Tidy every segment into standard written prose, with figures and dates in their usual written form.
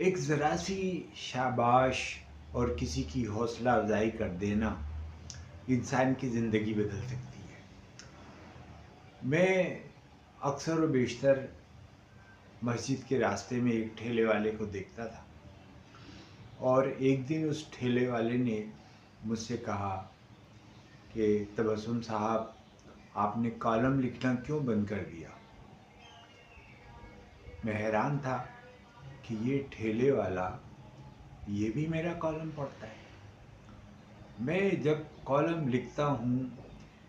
ایک ذرا سی شاباش اور کسی کی حوصلہ افزائی کر دینا انسان کی زندگی بدل سکتی ہے۔ میں اکثر و بیشتر مسجد کے راستے میں ایک ٹھیلے والے کو دیکھتا تھا، اور ایک دن اس ٹھیلے والے نے مجھ سے کہا کہ تبسم صاحب، آپ نے کالم لکھنا کیوں بند کر دیا؟ میں حیران تھا کہ یہ ٹھیلے والا یہ بھی میرا کالم پڑھتا ہے۔ میں جب کالم لکھتا ہوں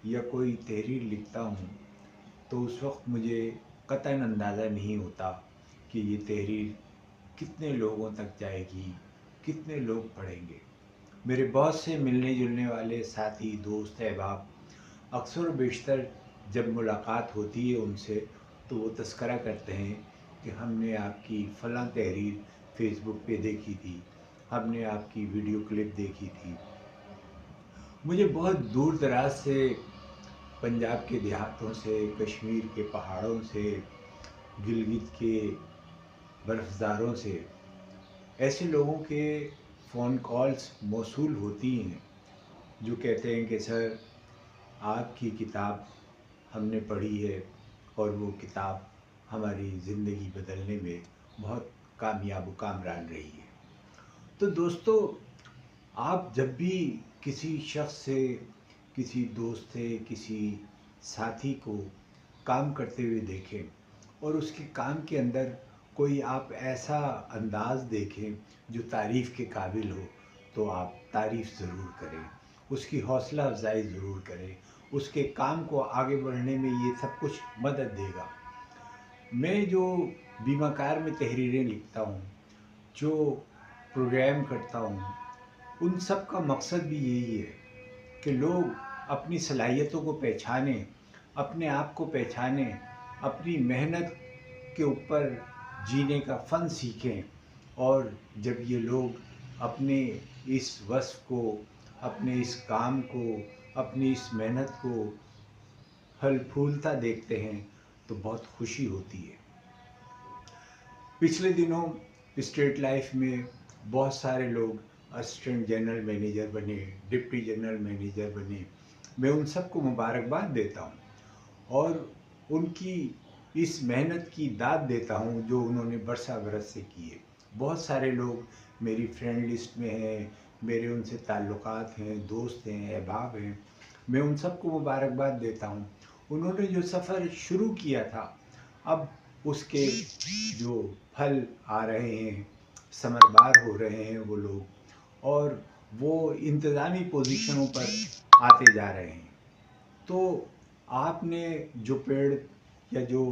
یا کوئی تحریر لکھتا ہوں تو اس وقت مجھے قطعاً اندازہ نہیں ہوتا کہ یہ تحریر کتنے لوگوں تک جائے گی، کتنے لوگ پڑھیں گے۔ میرے بہت سے ملنے جلنے والے ساتھی، دوست، احباب اکثر و بیشتر جب ملاقات ہوتی ہے ان سے تو وہ تذکرہ کرتے ہیں کہ ہم نے آپ کی فلاں تحریر فیس بک پہ دیکھی تھی، ہم نے آپ کی ویڈیو کلپ دیکھی تھی۔ مجھے بہت دور دراز سے، پنجاب کے دیہاتوں سے، کشمیر کے پہاڑوں سے، گلگت کے برفزاروں سے ایسے لوگوں کے فون کالز موصول ہوتی ہیں جو کہتے ہیں کہ سر، آپ کی کتاب ہم نے پڑھی ہے اور وہ کتاب ہماری زندگی بدلنے میں بہت کامیاب و کامران رہی ہے۔ تو دوستو، آپ جب بھی کسی شخص سے، کسی دوست سے، کسی ساتھی کو کام کرتے ہوئے دیکھیں اور اس کے کام کے اندر کوئی آپ ایسا انداز دیکھیں جو تعریف کے قابل ہو تو آپ تعریف ضرور کریں، اس کی حوصلہ افزائی ضرور کریں، اس کے کام کو آگے بڑھنے میں یہ سب کچھ مدد دے گا۔ میں جو بیمہ کار میں تحریریں لکھتا ہوں، جو پروگرام کرتا ہوں، ان سب کا مقصد بھی یہی ہے کہ لوگ اپنی صلاحیتوں کو پہچانیں، اپنے آپ کو پہچانیں، اپنی محنت کے اوپر جینے کا فن سیکھیں، اور جب یہ لوگ اپنے اس وصف کو، اپنے اس کام کو، اپنی اس محنت کو پھل پھولتا دیکھتے ہیں تو بہت خوشی ہوتی ہے۔ پچھلے دنوں اسٹیٹ لائف میں بہت سارے لوگ اسسٹنٹ جنرل مینیجر بنے، ڈپٹی جنرل مینیجر بنے۔ میں ان سب کو مبارکباد دیتا ہوں اور ان کی اس محنت کی داد دیتا ہوں جو انہوں نے برسہ برس سے کی ہے۔ بہت سارے لوگ میری فرینڈ لسٹ میں ہیں، میرے ان سے تعلقات ہیں، دوست ہیں، احباب ہیں۔ میں ان سب کو مبارکباد دیتا ہوں۔ انہوں نے جو سفر شروع کیا تھا، اب اس کے جو پھل آ رہے ہیں، ثمربار ہو رہے ہیں وہ لوگ، اور وہ انتظامی پوزیشنوں پر آتے جا رہے ہیں۔ تو آپ نے جو پیڑ یا جو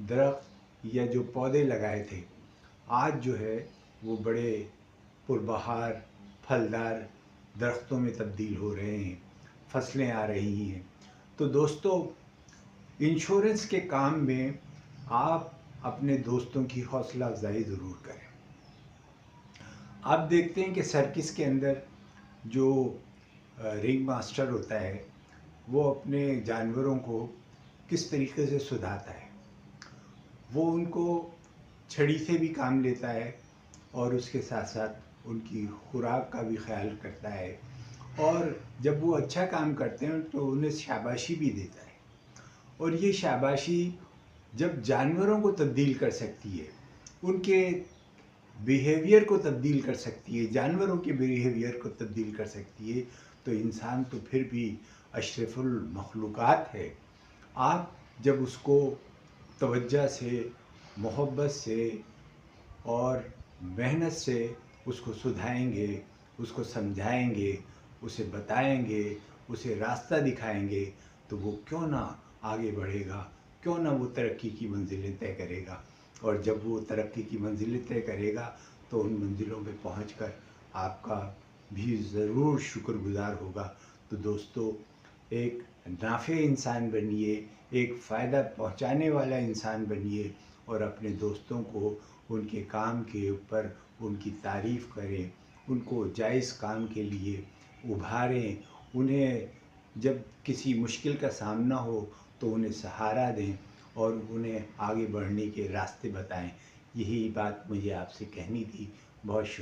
درخت یا جو پودے لگائے تھے، آج جو ہے وہ بڑے پربہار پھلدار درختوں میں تبدیل ہو رہے ہیں، فصلیں آ رہی ہیں۔ تو دوستو، انشورنس کے کام میں آپ اپنے دوستوں کی حوصلہ افزائی ضرور کریں۔ آپ دیکھتے ہیں کہ سرکس کے اندر جو رنگ ماسٹر ہوتا ہے وہ اپنے جانوروں کو کس طریقے سے سدھاتا ہے۔ وہ ان کو چھڑی سے بھی کام لیتا ہے اور اس کے ساتھ ساتھ ان کی خوراک کا بھی خیال کرتا ہے، اور جب وہ اچھا کام کرتے ہیں تو انہیں شاباشی بھی دیتا ہے۔ اور یہ شاباشی جب جانوروں کو تبدیل کر سکتی ہے، ان کے بیہیویئر کو تبدیل کر سکتی ہے، جانوروں کے بیہیویئر کو تبدیل کر سکتی ہے، تو انسان تو پھر بھی اشرف المخلوقات ہے۔ آپ جب اس کو توجہ سے، محبت سے اور محنت سے اس کو سدھائیں گے، اس کو سمجھائیں گے، اسے بتائیں گے، اسے راستہ دکھائیں گے، تو وہ کیوں نہ آگے بڑھے گا، کیوں نہ وہ ترقی کی منزلیں طے کرے گا۔ اور جب وہ ترقی کی منزلیں طے کرے گا تو ان منزلوں پہ پہنچ کر آپ کا بھی ضرور شکر گزار ہوگا۔ تو دوستو، ایک نافع انسان بنیے، ایک فائدہ پہنچانے والا انسان بنیے، اور اپنے دوستوں کو ان کے کام کے اوپر ان کی تعریف کریں، ان کو جائز کام کے لیے ابھاریں، انہیں جب کسی مشکل کا سامنا ہو تو انہیں سہارا دیں اور انہیں آگے بڑھنے کے راستے بتائیں۔ یہی بات مجھے آپ سے کہنی تھی. بہت شکریہ.